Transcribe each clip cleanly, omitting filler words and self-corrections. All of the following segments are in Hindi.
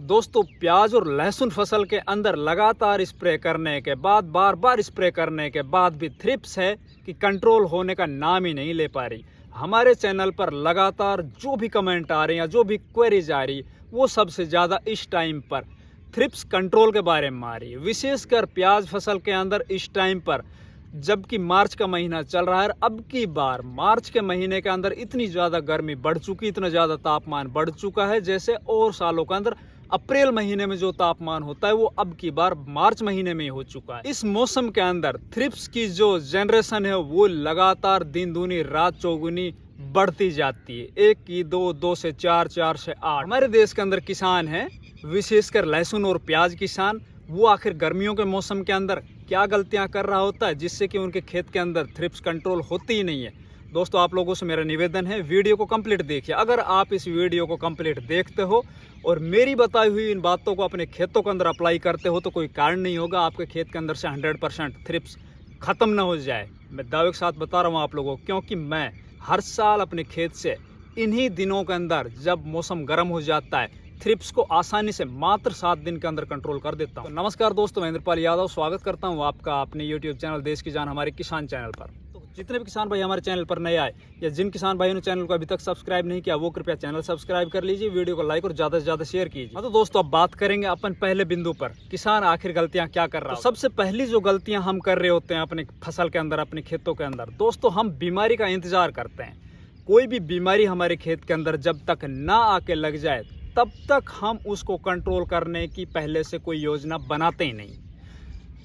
दोस्तों प्याज और लहसुन फसल के अंदर लगातार स्प्रे करने के बाद बार बार स्प्रे करने के बाद भी थ्रिप्स है कि कंट्रोल होने का नाम ही नहीं ले पा रही। हमारे चैनल पर लगातार जो भी कमेंट आ रहे हैं, जो भी क्वेरीज आ रही, वो सबसे ज़्यादा इस टाइम पर थ्रिप्स कंट्रोल के बारे में आ रही है। विशेषकर प्याज फसल के अंदर इस टाइम पर, जबकि मार्च का महीना चल रहा है, अब की बार मार्च के महीने के अंदर इतनी ज़्यादा गर्मी बढ़ चुकी, इतना ज़्यादा तापमान बढ़ चुका है जैसे और सालों के अंदर अप्रैल महीने में जो तापमान होता है वो अब की बार मार्च महीने में ही हो चुका है। इस मौसम के अंदर थ्रिप्स की जो जनरेशन है वो लगातार दिन दूनी रात चौगुनी बढ़ती जाती है। 1 की 2, 2 से 4, 4 से 8। हमारे देश के अंदर किसान हैं, विशेषकर लहसुन और प्याज किसान, वो आखिर गर्मियों के मौसम के अंदर क्या गलतियां कर रहा होता है जिससे कि उनके खेत के अंदर थ्रिप्स कंट्रोल होती ही नहीं है। दोस्तों आप लोगों से मेरा निवेदन है, वीडियो को कंप्लीट देखिए। अगर आप इस वीडियो को कंप्लीट देखते हो और मेरी बताई हुई इन बातों को अपने खेतों के अंदर अप्लाई करते हो तो कोई कारण नहीं होगा आपके खेत के अंदर से 100% थ्रिप्स खत्म ना हो जाए। मैं दावे के साथ बता रहा हूँ आप लोगों को, क्योंकि मैं हर साल अपने खेत से इन्हीं दिनों के अंदर जब मौसम गर्म हो जाता है थ्रिप्स को आसानी से मात्र 7 दिन के अंदर कंट्रोल कर देता हूँ। तो नमस्कार दोस्तों, मैं इंद्रपाल यादव स्वागत करता हूँ आपका अपने यूट्यूब चैनल देश की जान हमारे किसान चैनल पर। तो जितने भी किसान भाई हमारे चैनल पर नए आए या जिन किसान भाइयों ने चैनल को अभी तक सब्सक्राइब नहीं किया वो कृपया चैनल सब्सक्राइब कर लीजिए, वीडियो को लाइक और ज़्यादा से ज़्यादा शेयर कीजिए। तो दोस्तों अब बात करेंगे अपन पहले बिंदु पर, किसान आखिर गलतियाँ क्या कर रहा है। सबसे पहली जो गलतियाँ हम कर रहे होते हैं अपने फसल के अंदर, अपने खेतों के अंदर, दोस्तों हम बीमारी का इंतजार करते हैं। कोई भी बीमारी हमारे खेत के अंदर जब तक ना आके लग जाए तब तक हम उसको कंट्रोल करने की पहले से कोई योजना बनाते ही नहीं।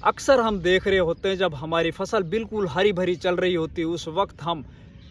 अक्सर हम देख रहे होते हैं जब हमारी फसल बिल्कुल हरी भरी चल रही होती है उस वक्त हम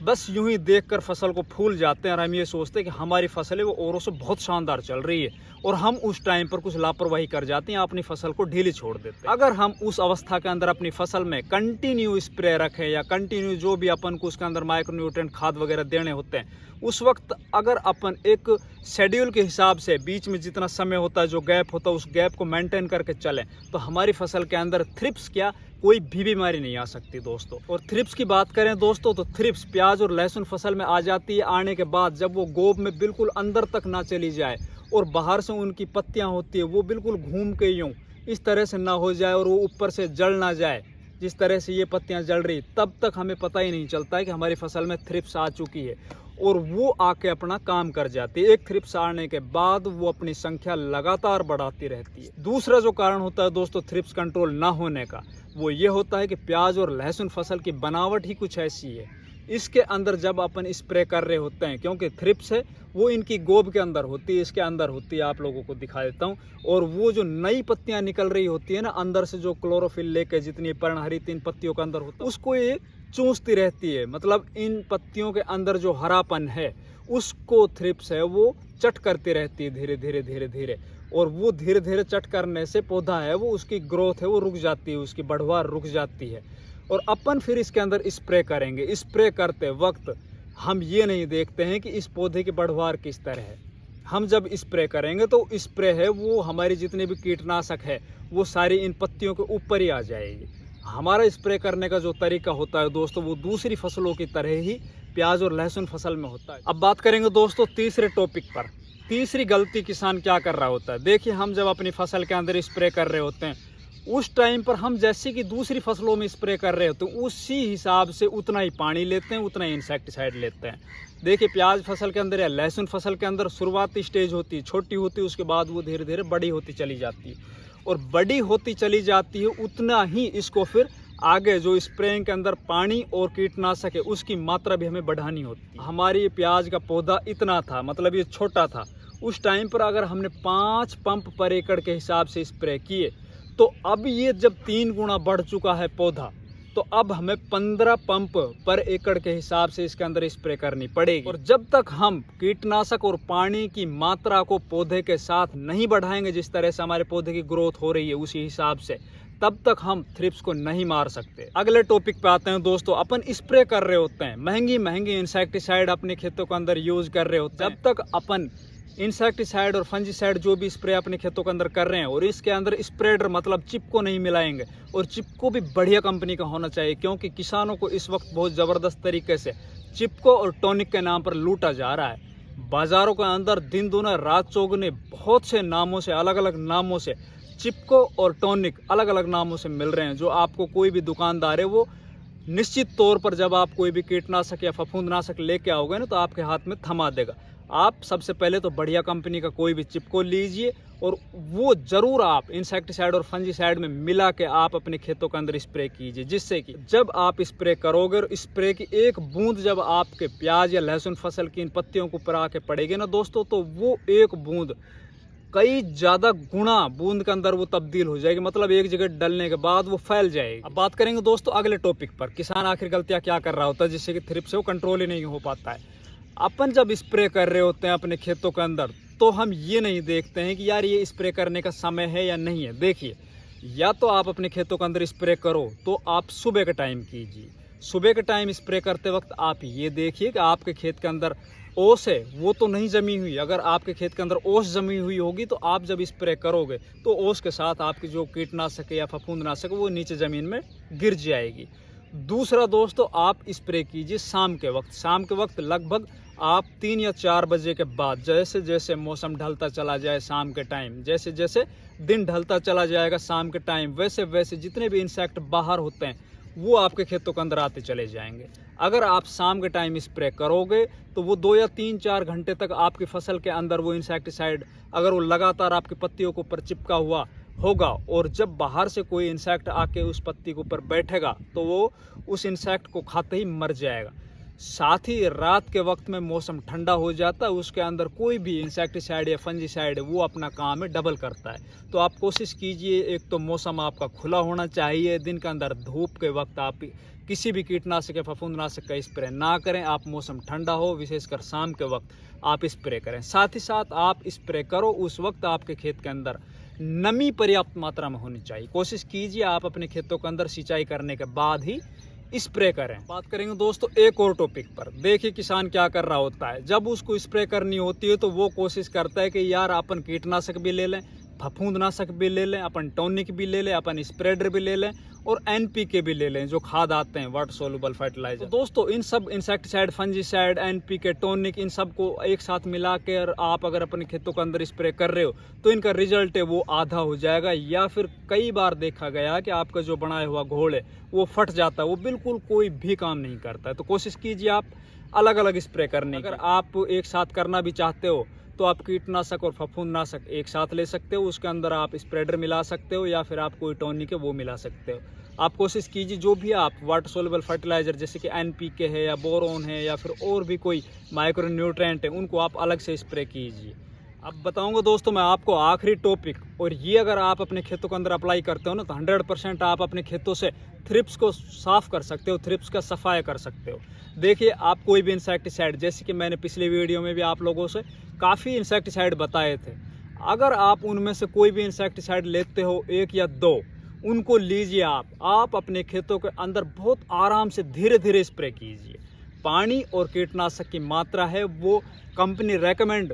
बस यूं ही देखकर फसल को भूल जाते हैं और हम ये सोचते हैं कि हमारी फसल है वो औरों से बहुत शानदार चल रही है और हम उस टाइम पर कुछ लापरवाही कर जाते हैं, अपनी फसल को ढीली छोड़ देते हैं। अगर हम उस अवस्था के अंदर अपनी फसल में कंटिन्यू स्प्रे रखें या कंटिन्यू जो भी अपन को उसके अंदर माइक्रोन्यूट्रिएंट खाद वगैरह देने होते हैं, उस वक्त अगर अपन एक शेड्यूल के हिसाब से बीच में जितना समय होता है, जो गैप होता है, उस गैप को मेंटेन करके चलें तो हमारी फसल के अंदर थ्रिप्स क्या कोई भी बीमारी नहीं आ सकती दोस्तों। और थ्रिप्स की बात करें दोस्तों तो थ्रिप्स प्याज और लहसुन फसल में आ जाती है आने के बाद जब वो गोब में बिल्कुल अंदर तक ना चली जाए और बाहर से उनकी पत्तियां होती है वो बिल्कुल घूम के यूं इस तरह से ना हो जाए और वो ऊपर से जल ना जाए जिस तरह से ये पत्तियां जल रही, तब तक हमें पता ही नहीं चलता है कि हमारी फसल में थ्रिप्स आ चुकी है और वो आके अपना काम कर जाती है। एक थ्रिप्स आने के बाद वो अपनी संख्या लगातार बढ़ाती रहती है। दूसरा जो कारण होता है दोस्तों थ्रिप्स कंट्रोल ना होने का, वो ये होता है कि प्याज और लहसुन फसल की बनावट ही कुछ ऐसी है। इसके अंदर जब अपन स्प्रे कर रहे होते हैं, क्योंकि थ्रिप्स है वो इनकी गोब के अंदर होती है, इसके अंदर होती है, आप लोगों को दिखा देता हूँ। और वो जो नई पत्तियां निकल रही होती है ना अंदर से, जो क्लोरोफिल लेके जितनी पर्णहरी 3 पत्तियों के अंदर होता है उसको ये चूसती रहती है। मतलब इन पत्तियों के अंदर जो हरापन है उसको थ्रिप्स है वो चट करती रहती है धीरे धीरे धीरे धीरे, और वो धीरे धीरे चट करने से पौधा है वो उसकी ग्रोथ है वो रुक जाती है, उसकी बढ़वार रुक जाती है। और अपन फिर इसके अंदर स्प्रे करेंगे। स्प्रे करते वक्त हम ये नहीं देखते हैं कि इस पौधे की बढ़वार किस तरह है। हम जब स्प्रे करेंगे तो स्प्रे है वो हमारी जितने भी कीटनाशक है वो सारी इन पत्तियों के ऊपर ही आ जाएगी। हमारा स्प्रे करने का जो तरीका होता है दोस्तों वो दूसरी फसलों की तरह ही प्याज और लहसुन फसल में होता है। अब बात करेंगे दोस्तों तीसरे टॉपिक पर। तीसरी गलती किसान क्या कर रहा होता है। देखिए हम जब अपनी फसल के अंदर स्प्रे कर रहे होते हैं उस टाइम पर हम जैसे कि दूसरी फसलों में स्प्रे कर रहे होते हैं उसी हिसाब से उतना ही पानी लेते हैं, उतना ही इंसेक्टिसाइड लेते हैं। देखिए प्याज फसल के अंदर या लहसुन फसल के अंदर शुरुआती स्टेज होती है, छोटी होती है, उसके बाद वो धीरे धीरे बड़ी होती चली जाती है और बड़ी होती चली जाती है उतना ही इसको फिर आगे जो स्प्रेइंग के अंदर पानी और कीटनाशक है उसकी मात्रा भी हमें बढ़ानी होती है। हमारी प्याज का पौधा इतना था, मतलब ये छोटा था, उस टाइम पर अगर हमने 5 पंप पर एकड़ के हिसाब से स्प्रे किए तो अब ये जब 3 गुना बढ़ चुका है पौधा तो अब हमें 15 पंप पर एकड़ के हिसाब से इसके अंदर स्प्रे करनी पड़ेगी। और जब तक हम कीटनाशक और पानी की मात्रा को पौधे के साथ नहीं बढ़ाएंगे जिस तरह से हमारे पौधे की ग्रोथ हो रही है उसी हिसाब से, तब तक हम थ्रिप्स को नहीं मार सकते। अगले टॉपिक पे आते हैं दोस्तों। अपन स्प्रे कर रहे होते हैं, महंगी महंगी इंसेक्टिसाइड अपने खेतों के अंदर यूज कर रहे होते हैं। जब तक अपन इंसेक्टिसाइड और फंजीसाइड जो भी स्प्रे अपने खेतों के अंदर कर रहे हैं और इसके अंदर स्प्रेडर मतलब चिपको नहीं मिलाएंगे, और चिपको भी बढ़िया कंपनी का होना चाहिए, क्योंकि किसानों को इस वक्त बहुत ज़बरदस्त तरीके से चिपको और टॉनिक के नाम पर लूटा जा रहा है। बाज़ारों के अंदर दिन दूना रात चौगुने बहुत से नामों से, अलग अलग नामों से चिपको और टॉनिक अलग अलग नामों से मिल रहे हैं, जो आपको कोई भी दुकानदार है वो निश्चित तौर पर जब आप कोई भी कीटनाशक या फफूंदनाशक लेके आओगे ना तो आपके हाथ में थमा देगा। आप सबसे पहले तो बढ़िया कंपनी का कोई भी चिपको लीजिए और वो ज़रूर आप इंसेक्टिसाइड और फंजीसाइड में मिला के आप अपने खेतों के अंदर स्प्रे कीजिए, जिससे कि जब आप स्प्रे करोगे और स्प्रे की एक बूंद जब आपके प्याज या लहसुन फसल की इन पत्तियों के ऊपर आके पड़ेगी ना दोस्तों, तो वो एक बूंद कई ज़्यादा गुना बूंद के अंदर वो तब्दील हो जाएगी। मतलब एक जगह डलने के बाद वो फैल जाएगी। अब बात करेंगे दोस्तों अगले टॉपिक पर, किसान आखिर गलतियाँ क्या कर रहा होता है जिससे कि थ्रिप्स से वो कंट्रोल ही नहीं हो पाता है। अपन जब स्प्रे कर रहे होते हैं अपने खेतों के अंदर तो हम ये नहीं देखते हैं कि यार ये स्प्रे करने का समय है या नहीं है। देखिए, या तो आप अपने खेतों के अंदर स्प्रे करो तो आप सुबह के टाइम कीजिए। सुबह के टाइम स्प्रे करते वक्त आप ये देखिए कि आपके खेत के अंदर ओस है वो तो नहीं जमी हुई। अगर आपके खेत के अंदर ओस जमी हुई होगी तो आप जब स्प्रे करोगे तो ओस के साथ आपकी जो कीटनाशक या फफूंदनाशक वो नीचे ज़मीन में गिर जाएगी। दूसरा दोस्तों, आप स्प्रे कीजिए शाम के वक्त। शाम के वक्त लगभग आप 3 या 4 बजे के बाद, जैसे जैसे मौसम ढलता चला जाए शाम के टाइम, जैसे जैसे दिन ढलता चला जाएगा शाम के टाइम, वैसे वैसे जितने भी इंसेक्ट बाहर होते हैं वो आपके खेतों के अंदर आते चले जाएंगे। अगर आप शाम के टाइम स्प्रे करोगे तो वो 2 या 3-4 घंटे तक आपकी फसल के अंदर वो इंसेक्टिसाइड अगर वो लगातार आपकी पत्तियों के ऊपर चिपका हुआ होगा और जब बाहर से कोई इंसेक्ट आके उस पत्ती के ऊपर बैठेगा तो वो उस इंसेक्ट को खाते ही मर जाएगा। साथ ही रात के वक्त में मौसम ठंडा हो जाता है, उसके अंदर कोई भी इंसेक्टिसाइड या फंजीसाइड वो अपना काम है डबल करता है। तो आप कोशिश कीजिए, एक तो मौसम आपका खुला होना चाहिए, दिन के अंदर धूप के वक्त आप किसी भी कीटनाशक या फफूंदनाशक का स्प्रे ना करें। आप मौसम ठंडा हो, विशेषकर शाम के वक्त आप स्प्रे करें। साथ ही साथ आप स्प्रे करो उस वक्त आपके खेत के अंदर नमी पर्याप्त मात्रा में होनी चाहिए। कोशिश कीजिए आप अपने खेतों के अंदर सिंचाई करने के बाद ही स्प्रे करें। बात करेंगे दोस्तों एक और टॉपिक पर। देखिए, किसान क्या कर रहा होता है, जब उसको स्प्रे करनी होती है तो वो कोशिश करता है कि यार अपन कीटनाशक भी ले लें, फफूंदनाशक भी ले लें, अपन टॉनिक भी ले लें, अपन स्प्रेडर भी ले लें और NPK भी ले लें, जो खाद आते हैं वाटर सोल्यूबल फर्टिलाइजर। तो दोस्तों इन सब इंसेक्टिसाइड, फंजीसाइड, NPK, टॉनिक, इन सब को एक साथ मिला कर आप अगर अपने खेतों के अंदर स्प्रे कर रहे हो तो इनका रिजल्ट है वो आधा हो जाएगा, या फिर कई बार देखा गया कि आपका जो बनाया हुआ घोल है वो फट जाता है, वो बिल्कुल कोई भी काम नहीं करता है। तो कोशिश कीजिए आप अलग अलग स्प्रे करने। अगर आप एक साथ करना भी चाहते हो तो आप कीटनाशक और फफूंदनाशक एक साथ ले सकते हो, उसके अंदर आप स्प्रेडर मिला सकते हो या फिर आप कोई टॉनिक है वो मिला सकते हो। आप कोशिश कीजिए जो भी आप वाटर सोल्यूबल फर्टिलाइजर जैसे कि NPK है या बोरोन है या फिर और भी कोई माइक्रो न्यूट्रिएंट है उनको आप अलग से स्प्रे कीजिए। अब बताऊंगा दोस्तों मैं आपको आखिरी टॉपिक, और ये अगर आप अपने खेतों के अंदर अप्लाई करते हो ना तो 100% आप अपने खेतों से थ्रिप्स को साफ कर सकते हो, थ्रिप्स का सफाया कर सकते हो। देखिए, आप कोई भी इंसेक्टिसाइड, जैसे कि मैंने पिछले वीडियो में भी आप लोगों से काफ़ी इंसेक्टिसाइड बताए थे, अगर आप उनमें से कोई भी इंसेक्टिसाइड लेते हो 1 या 2, उनको लीजिए आप अपने खेतों के अंदर बहुत आराम से धीरे धीरे स्प्रे कीजिए। पानी और कीटनाशक की मात्रा है वो कंपनी रेकमेंड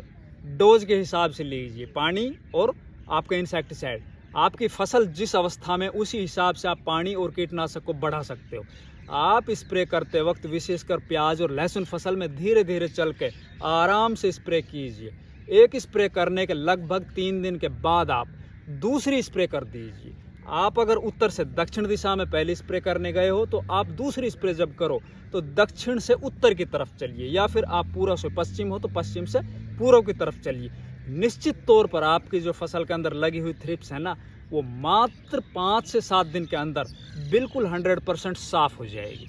डोज के हिसाब से लीजिए। पानी और आपका इंसेक्टिसाइड, आपकी फसल जिस अवस्था में उसी हिसाब से आप पानी और कीटनाशक को बढ़ा सकते हो। आप स्प्रे करते वक्त विशेषकर प्याज और लहसुन फसल में धीरे धीरे चल के आराम से स्प्रे कीजिए। एक स्प्रे करने के लगभग 3 दिन के बाद आप दूसरी स्प्रे कर दीजिए। आप अगर उत्तर से दक्षिण दिशा में पहले स्प्रे करने गए हो तो आप दूसरी स्प्रे जब करो तो दक्षिण से उत्तर की तरफ चलिए, या फिर आप पूर्व से पश्चिम हो तो पश्चिम से पूर्व की तरफ चलिए। निश्चित तौर पर आपकी जो फसल के अंदर लगी हुई थ्रिप्स है ना, वो मात्र 5 से 7 दिन के अंदर बिल्कुल 100% साफ हो जाएगी।